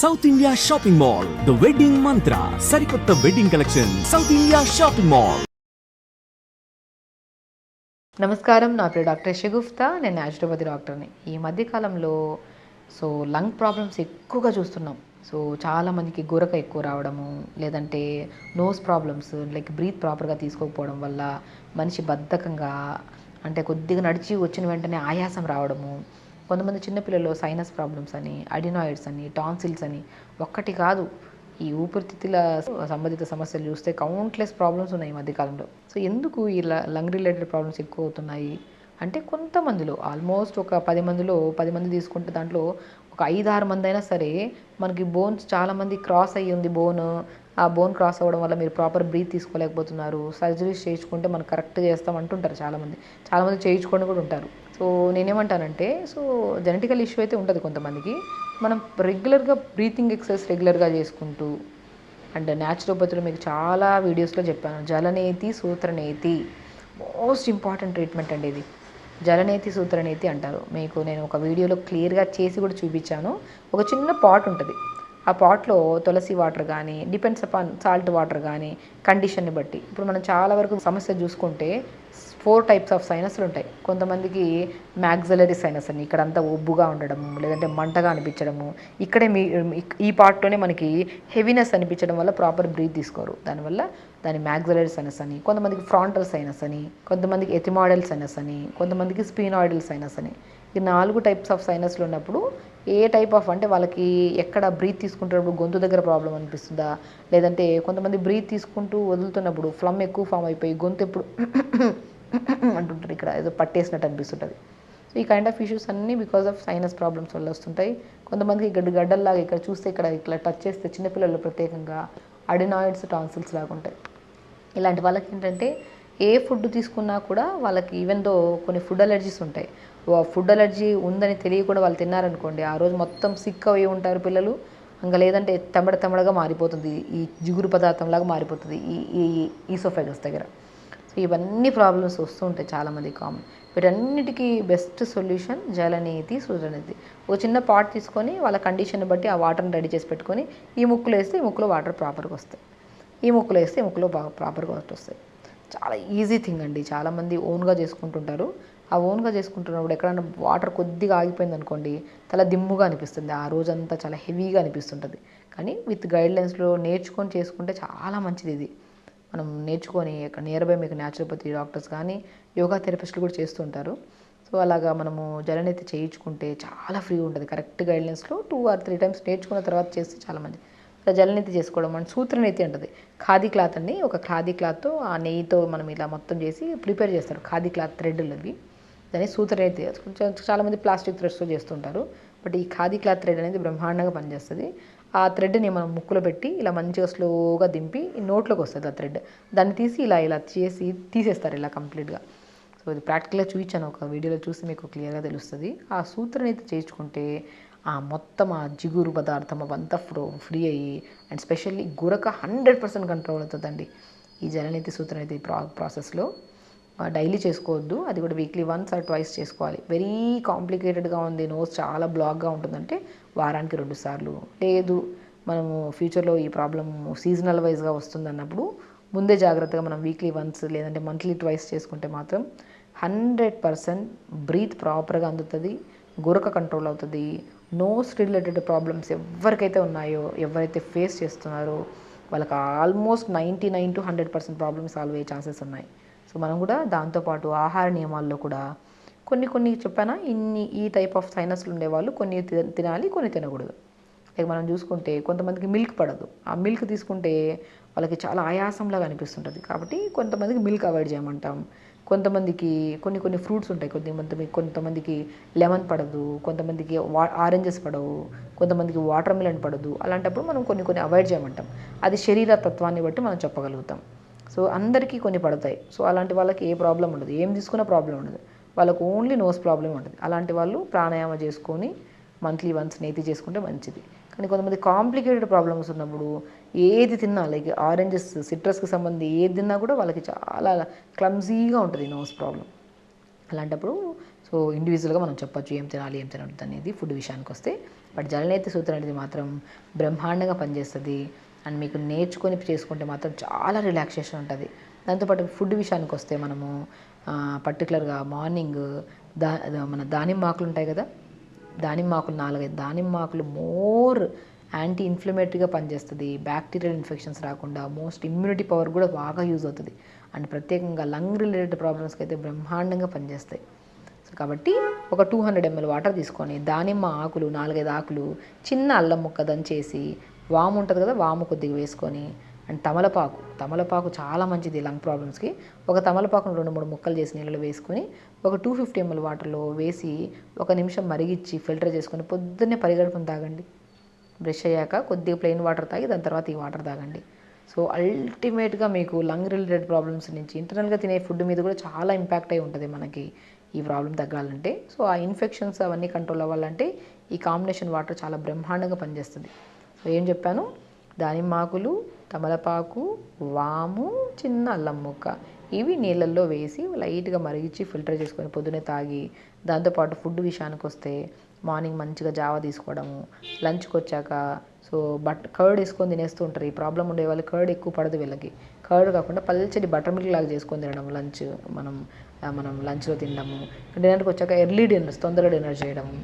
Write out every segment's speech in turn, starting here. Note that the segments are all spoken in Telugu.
South India shopping mall the wedding మంత్ర సరికొత్త wedding collection south India shopping mall. నమస్కారం, నా పేరు డాక్టర్ షగుఫ్తా. నేను న్యాచురోపతి డాక్టర్ని. ఈ మధ్యకాలంలో లంగ్ ప్రాబ్లమ్స్ ఎక్కువగా చూస్తున్నాం. చాలామందికి గురక ఎక్కువ రావడము, లేదంటే నోస్ ప్రాబ్లమ్స్ లైక్ బ్రీత్ ప్రాపర్గా తీసుకోకపోవడం వల్ల మనిషి బద్ధకంగా, అంటే కొద్దిగా నడిచి వచ్చిన వెంటనే ఆయాసం రావడము. కొంతమంది చిన్నపిల్లలు సైనస్ ప్రాబ్లమ్స్ అని, అడినాయిడ్స్ అని, టాన్సిల్స్ అని, ఒక్కటి కాదు ఈ ఊపిరితిత్తుల సంబంధిత సమస్యలు చూస్తే కౌంట్లెస్ ప్రాబ్లమ్స్ ఉన్నాయి ఈ మధ్యకాలంలో. ఎందుకు ఈ లంగ్ రిలేటెడ్ ప్రాబ్లమ్స్ ఎక్కువ అవుతున్నాయి అంటే, కొంతమందిలో ఆల్మోస్ట్ ఒక 10 మందిలో 10 మంది తీసుకుంటే దాంట్లో ఒక 5-6 మంది అయినా సరే మనకి బోన్స్ చాలామంది క్రాస్ అయ్యి ఉంది ఆ బోన్ క్రాస్ అవ్వడం వల్ల మీరు ప్రాపర్ బ్రీత్ తీసుకోలేకపోతున్నారు, సర్జరీస్ చేయించుకుంటే మనం కరెక్ట్ చేస్తాం అంటుంటారు చాలామంది చేయించుకొని కూడా ఉంటారు. నేనేమంటానంటే జెనెటికల్ ఇష్యూ అయితే ఉంటుంది కొంతమందికి. మనం రెగ్యులర్గా బ్రీతింగ్ ఎక్సర్సైజ్ రెగ్యులర్గా చేసుకుంటూ, అండ్ న్యాచురోపతిలో మీకు చాలా వీడియోస్లో చెప్పాను, జలనేతి సూత్రనేతి మోస్ట్ ఇంపార్టెంట్ ట్రీట్మెంట్ అండి ఇది. జలనేతి సూత్రనేతి అంటారు. మీకు నేను ఒక వీడియోలో క్లియర్గా చేసి కూడా చూపించాను. ఒక చిన్న పాట్ ఉంటుంది, ఆ పాట్లో తులసి వాటర్ కానీ, డిపెండ్స్ అపాన్ సాల్ట్ వాటర్ కానీ కండిషన్ని బట్టి. ఇప్పుడు మనం చాలా వరకు సమస్య చూసుకుంటే 4 టైప్స్ ఆఫ్ సైనస్లు ఉంటాయి. కొంతమందికి మ్యాగ్జలరీ సైనస్ అని, ఇక్కడంతా ఒబ్బుగా ఉండడము, లేదంటే మంటగా అనిపించడము, ఇక్కడే ఈ పార్ట్లోనే మనకి హెవీనెస్ అనిపించడం వల్ల ప్రాపర్ బ్రీత్ తీసుకోరు, దానివల్ల దాని మ్యాగ్జలరీ సైనస్ అని. కొంతమందికి ఫ్రాంటల్ సైనస్ అని, కొంతమందికి ఎథిమాయిడల్ సైనస్ అని, కొంతమందికి స్పీనాయిడల్ సైనస్ అని. ఈ 4 టైప్స్ ఆఫ్ సైనస్లు ఉన్నప్పుడు ఏ టైప్ ఆఫ్ అంటే వాళ్ళకి ఎక్కడ బ్రీత్ తీసుకుంటున్నప్పుడు గొంతు దగ్గర ప్రాబ్లం అనిపిస్తుందా, లేదంటే కొంతమంది బ్రీత్ తీసుకుంటూ వదులుతున్నప్పుడు ఫ్లమ్ ఎక్కువ ఫామ్ అయిపోయి గొంతు ఎప్పుడు అంటుంటారు, ఇక్కడ ఏదో పట్టేసినట్టు అనిపిస్తుంటుంది. ఈ కైండ్ ఆఫ్ ఇష్యూస్ అన్నీ బికాస్ ఆఫ్ సైనస్ ప్రాబ్లమ్స్ వల్ల వస్తుంటాయి. కొంతమందికి గడ్డల్లాగా ఇక్కడ చూస్తే ఇక్కడ ఇట్లా టచ్ చేస్తే చిన్నపిల్లలు ప్రత్యేకంగా అడినాయిడ్స్, టాన్సిల్స్ లాగా ఉంటాయి. ఇలాంటి వాళ్ళకి ఏంటంటే ఏ ఫుడ్ తీసుకున్నా కూడా వాళ్ళకి ఈవెన్ దో కొన్ని ఫుడ్ అలర్జీస్ ఉంటాయి. ఫుడ్ అలర్జీ ఉందని తెలియకుండా వాళ్ళు తిన్నారనుకోండి, ఆ రోజు మొత్తం సిక్ అయి ఉంటారు పిల్లలు. ఇంకా లేదంటే తమ్మడగా మారిపోతుంది, ఈ జిగురు పదార్థంలాగా మారిపోతుంది ఈ ఈసోఫాగస్ దగ్గర. ఇవన్నీ ప్రాబ్లమ్స్ వస్తూ ఉంటాయి చాలామంది కామన్. వీటన్నిటికీ బెస్ట్ సొల్యూషన్ జలనేతి సూత్రనేతి. ఒక చిన్న పాట్ తీసుకొని వాళ్ళ కండిషన్ బట్టి ఆ వాటర్ని రెడీ చేసి పెట్టుకొని ఈ ముక్కులో వేస్తే ఈ ముక్కులో వాటర్ ప్రాపర్గా వస్తాయి, ఈ ముక్కులో వేస్తే ఈ ముక్కులో ప్రాపర్గా వాటర్ వస్తాయి. చాలా ఈజీ థింగ్ అండి. చాలామంది ఓన్గా చేసుకుంటుంటారు. ఆ ఓన్గా చేసుకుంటున్నప్పుడు ఎక్కడైనా వాటర్ కొద్దిగా ఆగిపోయింది అనుకోండి, చాలా దిమ్ముగా అనిపిస్తుంది, ఆ రోజంతా చాలా హెవీగా అనిపిస్తుంటుంది. కానీ విత్ గైడ్లైన్స్లో నేర్చుకొని చేసుకుంటే చాలా మంచిది ఇది. మనం నేర్చుకొని ఇక్కడ నియర్ బై మీకు న్యాచురోపతి డాక్టర్స్ కానీ యోగా థెరపిస్టులు కూడా చేస్తుంటారు. అలాగా మనము జలనేతి చేయించుకుంటే చాలా ఫ్రీ ఉంటుంది. కరెక్ట్ గైడ్లైన్స్లో 2 or 3 టైమ్స్ నేర్చుకున్న తర్వాత చేస్తే చాలా మంచిది. జలనేతి చేసుకోవడం అంటే సూత్రనేతి అంటది. ఖాదీ క్లాత్ అండి, ఒక ఖాదీ క్లాత్తో ఆ నెయ్యితో మనం ఇలా మొత్తం చేసి ప్రిపేర్ చేస్తారు. ఖాదీ క్లాత్ థ్రెడ్లు అవి, దాన్ని సూత్రనేతి. చాలామంది ప్లాస్టిక్ థ్రెడ్స్తో చేస్తుంటారు, బట్ ఈ ఖాదీ క్లాత్ థ్రెడ్ అనేది బ్రహ్మాండంగా పనిచేస్తుంది. ఆ థ్రెడ్ని మనం ముక్కులో పెట్టి ఇలా మంచిగా స్లోగా దింపి నోట్లోకి వస్తుంది ఆ థ్రెడ్. దాన్ని తీసి ఇలా చేసి తీసేస్తారు ఇలా కంప్లీట్గా. ఇది ప్రాక్టికల్గా చూపించాను, ఒక వీడియోలో చూసి మీకు క్లియర్గా తెలుస్తుంది. ఆ సూత్రనేతి చేయించుకుంటే ఆ మొత్తం ఆ జిగురు పదార్థం అవంతా ఫ్రీ అయ్యి, అండ్ స్పెషల్లీ గురక 100% కంట్రోల్ అవుతుందండి ఈ జలనేతి సూత్రనేతి ప్రాసెస్లో. డైలీ చేసుకోవద్దు, అది కూడా వీక్లీ 1 or 2 చేసుకోవాలి. వెరీ కాంప్లికేటెడ్గా ఉంది, నోస్ చాలా బ్లాక్గా ఉంటుందంటే వారానికి 2 సార్లు. లేదు మనము ఫ్యూచర్లో ఈ ప్రాబ్లం సీజనల్ వైజ్గా వస్తుందన్నప్పుడు ముందే జాగ్రత్తగా మనం వీక్లీ 1 లేదంటే మంత్లీ 2 చేసుకుంటే మాత్రం 100% బ్రీత్ ప్రాపర్గా అందుతుంది, గురక కంట్రోల్ అవుతుంది. నోస్ రిలేటెడ్ ప్రాబ్లమ్స్ ఎవరికైతే ఉన్నాయో, ఎవరైతే ఫేస్ చేస్తున్నారో వాళ్ళకి ఆల్మోస్ట్ 99 to 100% ప్రాబ్లమ్స్ సాల్వ్ అయ్యే ఛాన్సెస్ ఉన్నాయి. మనం కూడా దాంతోపాటు ఆహార నియమాల్లో కూడా కొన్ని చెప్పానా, ఈ టైప్ ఆఫ్ సైనస్లు ఉండేవాళ్ళు కొన్ని తినాలి, కొన్ని తినకూడదు. లైక్ మనం చూసుకుంటే కొంతమందికి మిల్క్ పడదు, ఆ మిల్క్ తీసుకుంటే వాళ్ళకి చాలా ఆయాసంలాగా అనిపిస్తుంటుంది, కాబట్టి కొంతమందికి మిల్క్ అవాయిడ్ చేయమంటాం. కొంతమందికి కొన్ని ఫ్రూట్స్ ఉంటాయి, కొంతమందికి లెమన్ పడదు, కొంతమందికి ఆరెంజెస్ పడవు, కొంతమందికి వాటర్ మిలన్ పడదు. అలాంటప్పుడు మనం కొన్ని అవాయిడ్ చేయమంటాం. అది శరీర తత్వాన్ని బట్టి మనం చెప్పగలుగుతాం. అందరికీ కొన్ని పడతాయి. అలాంటి వాళ్ళకి ఏ ప్రాబ్లం ఉండదు, ఏం తీసుకున్నా ప్రాబ్లం ఉండదు, వాళ్ళకు ఓన్లీ నోస్ ప్రాబ్లం ఉంటుంది. అలాంటి వాళ్ళు ప్రాణాయామం చేసుకొని మంత్లీ 1 నేతి చేసుకుంటే మంచిది. కానీ కొంతమంది కాంప్లికేటెడ్ ప్రాబ్లమ్స్ ఉన్నప్పుడు ఏది తిన్నా, లైక్ ఆరెంజెస్, సిట్రస్కి సంబంధించి ఏది తిన్నా కూడా వాళ్ళకి చాలా క్లమ్జీగా ఉంటుంది నోస్ ప్రాబ్లం. అలాంటప్పుడు ఇండివిజువల్గా మనం చెప్పొచ్చు ఏం తినాలి ఏం తినద్దు అనేది ఫుడ్ విషయానికి వస్తే. బట్ జలనేతి సూత్రం అనేది మాత్రం బ్రహ్మాండంగా పనిచేస్తుంది. అండ్ మీకు నేర్చుకొని చేసుకుంటే మాత్రం చాలా రిలాక్సేషన్ ఉంటుంది. దాంతోపాటు ఫుడ్ విషయానికి వస్తే మనము పర్టికులర్గా మార్నింగ్ మన దానిమ్మ ఆకులు ఉంటాయి కదా, దానిమ్మ ఆకులు 4-5 దానిమ్మ ఆకులు మోర్ యాంటీ ఇన్ఫ్లమేటరీగా పనిచేస్తుంది. బ్యాక్టీరియల్ ఇన్ఫెక్షన్స్ రాకుండా మోస్ట్ ఇమ్యూనిటీ పవర్ కూడా బాగా యూజ్ అవుతుంది. అండ్ ప్రత్యేకంగా లంగ్ రిలేటెడ్ ప్రాబ్లమ్స్కి అయితే బ్రహ్మాండంగా పనిచేస్తాయి. సో కాబట్టి ఒక 200 ml వాటర్ తీసుకొని దానిమ్మ ఆకులు 4-5 ఆకులు, చిన్న అల్లం ముక్క దంచేసి, వాము ఉంటుంది కదా, వాము కొద్దిగా వేసుకొని, అండ్ తమలపాకు చాలా మంచిది లంగ్ ప్రాబ్లమ్స్కి. ఒక తమలపాకును 2-3 ముక్కలు చేసి నీళ్ళలో వేసుకొని ఒక 250 ml వాటర్లో వేసి 1 నిమిషం మరిగించి ఫిల్టర్ చేసుకొని పొద్దున్నే పరిగడుపుని తాగండి. బ్రష్ అయ్యాక కొద్దిగా ప్లెయిన్ వాటర్ తాగి దాని తర్వాత ఈ వాటర్ తాగండి. సో అల్టిమేట్గా మీకు లంగ్ రిలేటెడ్ ప్రాబ్లమ్స్ నుంచి ఇంటర్నల్గా తినే ఫుడ్ మీద కూడా చాలా ఇంపాక్ట్ అయి ఉంటుంది మనకి ఈ ప్రాబ్లం తగ్గాలంటే. సో ఆ ఇన్ఫెక్షన్స్ అవన్నీ కంట్రోల్ అవ్వాలంటే ఈ కాంబినేషన్ వాటర్ చాలా బ్రహ్మాండంగా పనిచేస్తుంది. సో ఏం చెప్పాను, దానిమ్మాకులు, తమలపాకు, వాము, చిన్న అల్లం ముక్క, ఇవి నీళ్ళల్లో వేసి లైట్గా మరిగించి ఫిల్టర్ చేసుకొని పొద్దునే తాగి, దాంతోపాటు ఫుడ్ విషయానికి వస్తే మార్నింగ్ మంచిగా జావా తీసుకోవడము, లంచ్కి వచ్చాక సో కర్డ్ వేసుకొని తినేస్తూ ఉంటారు. ఈ ప్రాబ్లం ఉండే వాళ్ళు కర్డ్ ఎక్కువ పడదు వీళ్ళకి. కర్డ్ కాకుండా పల్చడి బటర్ మిల్క్ లాగా చేసుకొని తినడం లంచ్, మనం లంచ్లో తినడము. డిన్నర్కి వచ్చాక ఎర్లీ డిన్నర్స్, తొందరగా డిన్నర్ చేయడము,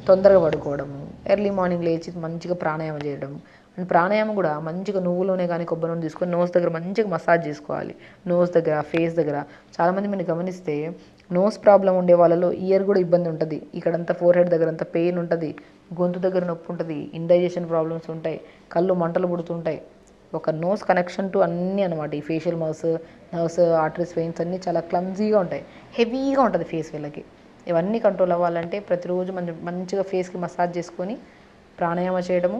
తొందరగా పడుకోవడము, ఎర్లీ మార్నింగ్ లేచి మంచిగా ప్రాణాయామం చేయడం. అండ్ ప్రాణాయామం కూడా మంచిగా నువ్వులోనే కానీ కొబ్బరి నూనె తీసుకొని నోస్ దగ్గర మంచిగా మసాజ్ చేసుకోవాలి. నోస్ దగ్గర, ఫేస్ దగ్గర. చాలామంది మీరు గమనిస్తే నోస్ ప్రాబ్లం ఉండే వాళ్ళలో ఇయర్ కూడా ఇబ్బంది ఉంటుంది. ఇక్కడంతా ఫోర్ హెడ్ దగ్గర అంతా పెయిన్ ఉంటుంది, గొంతు దగ్గర నొప్పి ఉంటుంది, ఇండైజెషన్ ప్రాబ్లమ్స్ ఉంటాయి, కళ్ళు మంటలు పుడుతుంటాయి. ఒక నోస్ కనెక్షన్ టు అన్నీ అనమాట. ఈ ఫేషియల్ నర్వ్స్ ఆర్టరీస్, వెయిన్స్ అన్నీ చాలా క్లమ్జీగా ఉంటాయి, హెవీగా ఉంటుంది ఫేస్ వీళ్ళకి. ఇవన్నీ కంట్రోల్ అవ్వాలంటే ప్రతిరోజు మంచిగా ఫేస్కి మసాజ్ చేసుకొని ప్రాణాయామ చేయడము,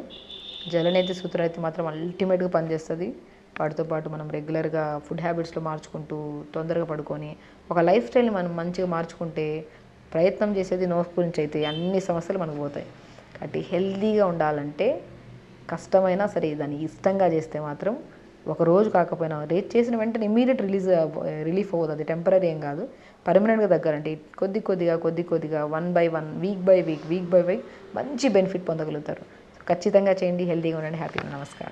జలనేతి సూత్రం అయితే మాత్రం అల్టిమేట్గా పనిచేస్తుంది. వాటితో పాటు మనం రెగ్యులర్గా ఫుడ్ హ్యాబిట్స్లో మార్చుకుంటూ తొందరగా పడుకొని ఒక లైఫ్ స్టైల్ని మనం మంచిగా మార్చుకుంటే, ప్రయత్నం చేసేది నోస్ గురించి అయితే అన్ని సమస్యలు మనకు పోతాయి. కాబట్టి హెల్తీగా ఉండాలంటే కష్టమైనా సరే దాన్ని ఇష్టంగా చేస్తే మాత్రం ఒక రోజు కాకపోయినా చేసిన వెంటనే ఇమీడియట్ రిలీఫ్ అవ్వదు. అది టెంపరీ ఏం కాదు, పర్మనెంట్గా తగ్గాలంటే కొద్ది కొద్దిగా 1 by 1, వీక్ బై వీక్ మంచి బెనిఫిట్ పొందగలుగుతారు. ఖచ్చితంగా చేయండి. హెల్తీగా ఉండండి. హ్యాపీగా. నమస్కారం.